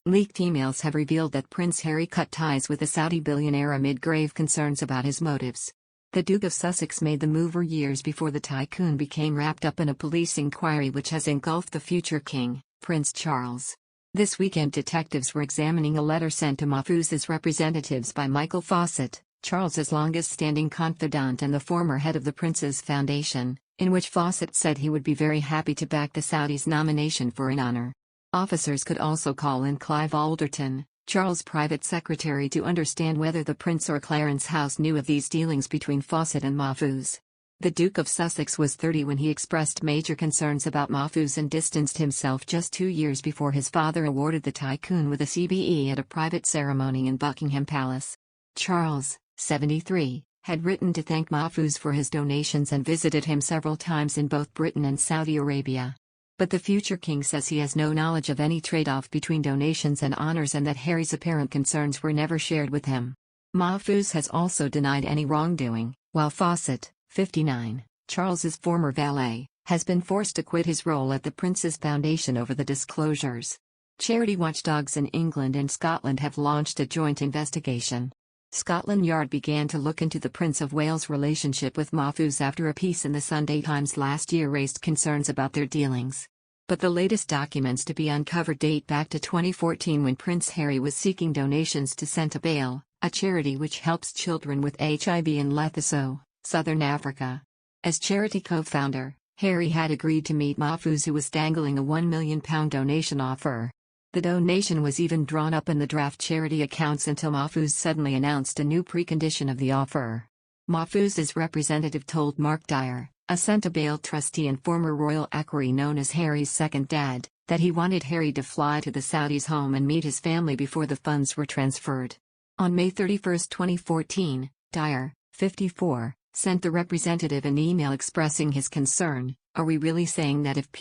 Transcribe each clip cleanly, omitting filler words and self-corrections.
Leaked emails have revealed that Prince Harry cut ties with the Saudi billionaire amid grave concerns about his motives. The Duke of Sussex made the move years before the tycoon became wrapped up in a police inquiry which has engulfed the future king, Prince Charles. This weekend detectives were examining a letter sent to Mahfouz's representatives by Michael Fawcett, Charles's longest-standing confidant and the former head of the Prince's Foundation, in which Fawcett said he would be very happy to back the Saudis' nomination for an honor. Officers could also call in Clive Alderton, Charles' private secretary, to understand whether the Prince or Clarence House knew of these dealings between Fawcett and Mahfouz. The Duke of Sussex was 30 when he expressed major concerns about Mahfouz and distanced himself just 2 years before his father awarded the tycoon with a CBE at a private ceremony in Buckingham Palace. Charles, 73, had written to thank Mahfouz for his donations and visited him several times in both Britain and Saudi Arabia. But the future king says he has no knowledge of any trade-off between donations and honors and that Harry's apparent concerns were never shared with him. Mahfouz has also denied any wrongdoing, while Fawcett, 59, Charles's former valet, has been forced to quit his role at the Prince's Foundation over the disclosures. Charity watchdogs in England and Scotland have launched a joint investigation. Scotland Yard began to look into the Prince of Wales' relationship with Mahfouz after a piece in the Sunday Times last year raised concerns about their dealings. But the latest documents to be uncovered date back to 2014 when Prince Harry was seeking donations to Sentebale, a charity which helps children with HIV in Lesotho, Southern Africa. As charity co-founder, Harry had agreed to meet Mahfouz, who was dangling a £1 million donation offer. The donation was even drawn up in the draft charity accounts until Mahfouz suddenly announced a new precondition of the offer. Mahfouz's representative told Mark Dyer, a Sentebale trustee and former royal equerry known as Harry's second dad, that he wanted Harry to fly to the Saudis' home and meet his family before the funds were transferred. On May 31, 2014, Dyer, 54, sent the representative an email expressing his concern. "Are we really saying that if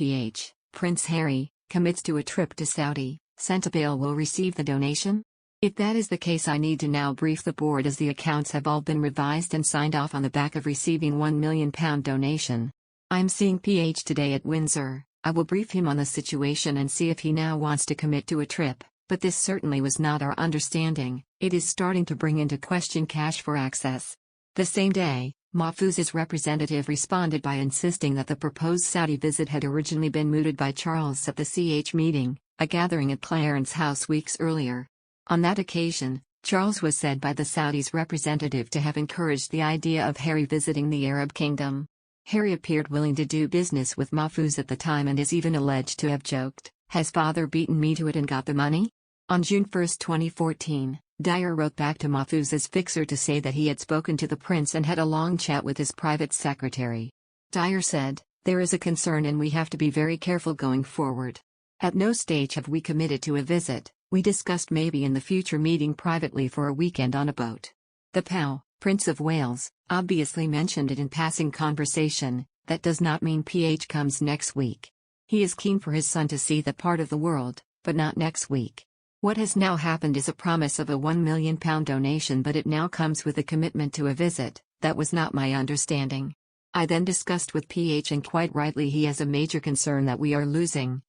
Prince Harry, commits to a trip to Saudi, Sentebale will receive the donation? If that is the case, I need to now brief the board, as the accounts have all been revised and signed off on the back of receiving £1 million donation. I'm seeing PH today at Windsor. I will brief him on the situation and see if he now wants to commit to a trip, but this certainly was not our understanding. It is starting to bring into question cash for access." The same day, Mahfouz's representative responded by insisting that the proposed Saudi visit had originally been mooted by Charles at the CH meeting, a gathering at Clarence House weeks earlier. On that occasion, Charles was said by the Saudis' representative to have encouraged the idea of Harry visiting the Arab kingdom. Harry appeared willing to do business with Mahfouz at the time and is even alleged to have joked, "Has father beaten me to it and got the money?" On June 1, 2014, Dyer wrote back to Mahfouz's fixer to say that he had spoken to the prince and had a long chat with his private secretary. Dyer said, "There is a concern and we have to be very careful going forward. At no stage have we committed to a visit. We discussed maybe in the future meeting privately for a weekend on a boat." The Prince of Wales, obviously mentioned it in passing conversation. That does not mean PH comes next week. He is keen for his son to see that part of the world, but not next week. What has now happened is a promise of a £1 million donation, but it now comes with a commitment to a visit. That was not my understanding. I then discussed with PH, and quite rightly he has a major concern that we are losing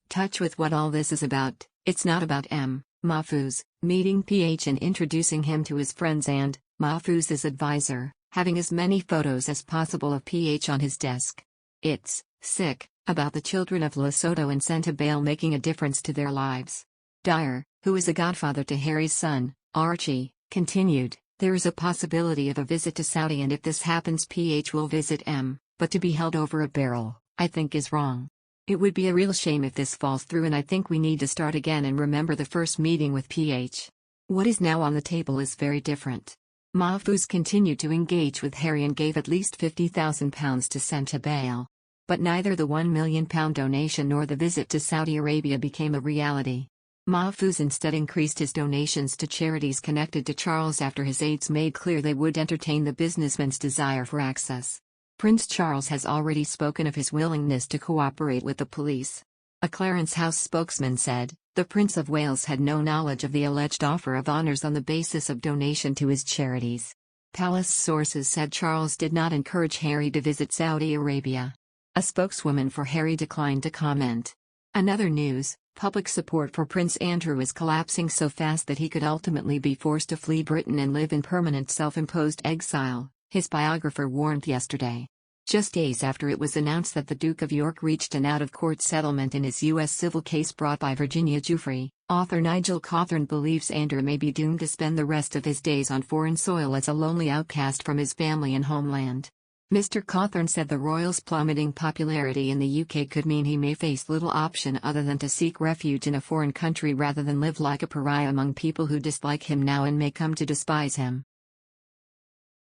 touch with what all this is about. It's not about Mahfouz meeting PH and introducing him to his friends and Mahfouz's advisor, having as many photos as possible of PH on his desk. It's about the children of Lesotho and Sentebale making a difference to their lives. Dyer, who is a godfather to Harry's son, Archie, continued, "There is a possibility of a visit to Saudi, and if this happens PH will visit but to be held over a barrel, I think is wrong. It would be a real shame if this falls through, and I think we need to start again and remember the first meeting with PH. What is now on the table is very different." Mahfouz continued to engage with Harry and gave at least £50,000 to Sentebale. But neither the £1 million donation nor the visit to Saudi Arabia became a reality. Mahfouz instead increased his donations to charities connected to Charles after his aides made clear they would entertain the businessman's desire for access. Prince Charles has already spoken of his willingness to cooperate with the police. A Clarence House spokesman said, "The Prince of Wales had no knowledge of the alleged offer of honours on the basis of donation to his charities." Palace sources said Charles did not encourage Harry to visit Saudi Arabia. A spokeswoman for Harry declined to comment. Another news, Public support for Prince Andrew is collapsing so fast that he could ultimately be forced to flee Britain and live in permanent self-imposed exile, his biographer warned yesterday. Just days after it was announced that the Duke of York reached an out-of-court settlement in his U.S. civil case brought by Virginia Giuffre, author Nigel Cawthorne believes Andrew may be doomed to spend the rest of his days on foreign soil as a lonely outcast from his family and homeland. Mr. Cawthorne said the royal's plummeting popularity in the UK could mean he may face little option other than to seek refuge in a foreign country rather than live like a pariah among people who dislike him now and may come to despise him.